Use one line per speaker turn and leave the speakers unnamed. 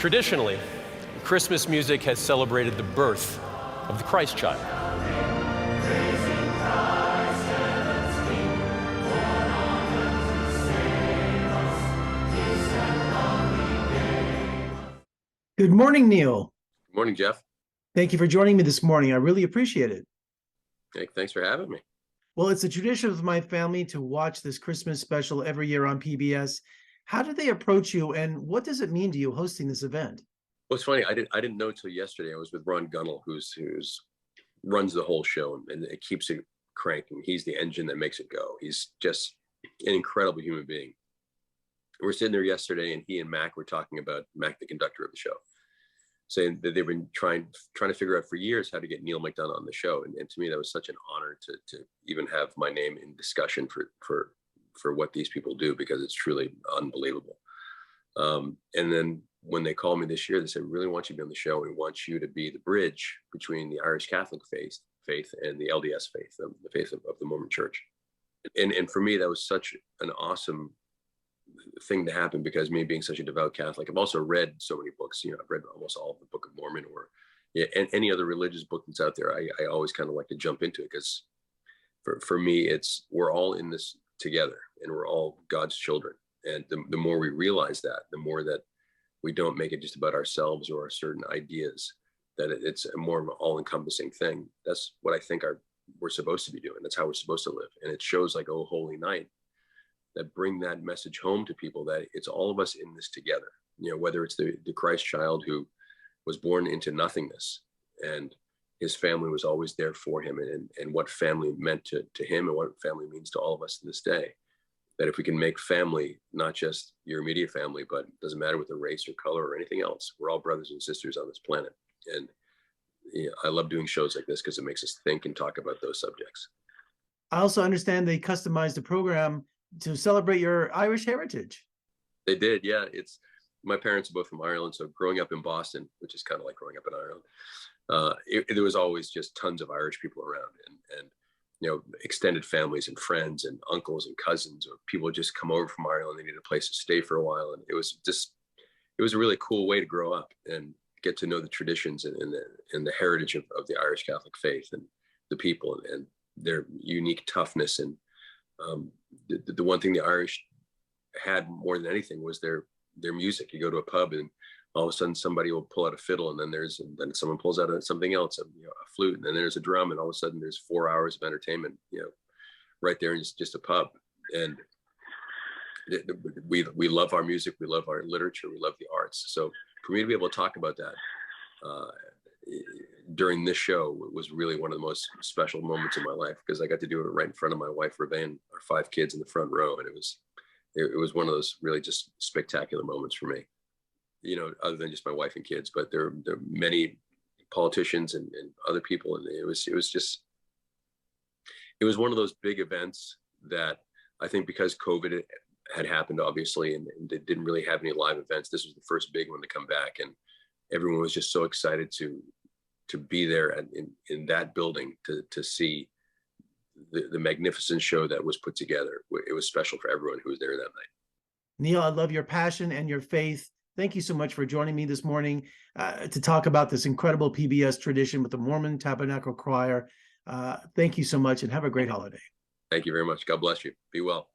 Traditionally, Christmas music has celebrated the birth of the Christ child.
Good morning, Neal.
Good morning, Jeff.
Thank you for joining me this morning. I really appreciate it.
Hey, thanks for having me.
Well, it's a tradition of my family to watch this Christmas special every year on PBS. How did they approach you, and what does it mean to you hosting this event?
Well, it's funny. I didn't know until yesterday. I was with Ron Gunnell, who's runs the whole show, and it keeps it cranking. He's the engine that makes it go. He's just an incredible human being. We're sitting there yesterday, and he and Mac were talking about Mac, the conductor of the show, saying that they've been trying to figure out for years how to get Neal McDonough on the show. And to me, that was such an honor to even have my name in discussion for what these people do, because it's truly unbelievable. And then when they called me this year, they said, we really want you to be on the show. We want you to be the bridge between the Irish Catholic faith and the LDS faith, the faith of the Mormon Church. And for me, that was such an awesome thing to happen, because me being such a devout Catholic, I've also read so many books. I've read almost all of the Book of Mormon, and any other religious book that's out there. I always kind of like to jump into it, because for me, we're all in this together, and we're all God's children. And the more we realize that, the more that we don't make it just about ourselves or our certain ideas, that it's a more of an all-encompassing thing. That's what I think we're supposed to be doing. That's how we're supposed to live. And it shows like Oh Holy Night that bring that message home to people, that it's all of us in this together. Whether it's the Christ child who was born into nothingness, and his family was always there for him, and what family meant to him, and what family means to all of us to this day. That if we can make family not just your immediate family, but it doesn't matter what the race or color or anything else, we're all brothers and sisters on this planet. And I love doing shows like this because it makes us think and talk about those subjects.
I also understand they customized the program to celebrate your Irish heritage.
They did, yeah. My parents are both from Ireland, so growing up in Boston, which is kind of like growing up in Ireland, there was always just tons of Irish people around, and extended families and friends and uncles and cousins, or people just come over from Ireland. They needed a place to stay for a while, and it was a really cool way to grow up and get to know the traditions and the heritage of the Irish Catholic faith, and the people and their unique toughness. And the one thing the Irish had more than anything was their music. You go to a pub, and all of a sudden somebody will pull out a fiddle, and then someone pulls out something else, a flute, and then there's a drum, and all of a sudden there's 4 hours of entertainment, right there in just a pub. And we love our music, we love our literature, we love the arts. So for me to be able to talk about that during this show was really one of the most special moments of my life, because I got to do it right in front of my wife, Rebane, our 5 kids in the front row. And it was one of those really just spectacular moments for me, other than just my wife and kids, but there are many politicians and other people. And it was one of those big events that I think, because COVID had happened, obviously, and they didn't really have any live events, this was the first big one to come back. And everyone was just so excited to be there in that building to see the magnificent show that was put together. It was special for everyone who was there that night.
Neal, I love your passion and your faith. Thank you so much for joining me this morning to talk about this incredible PBS tradition with the Mormon Tabernacle Choir. Thank you so much, and have a great holiday.
Thank you very much. God bless you. Be well.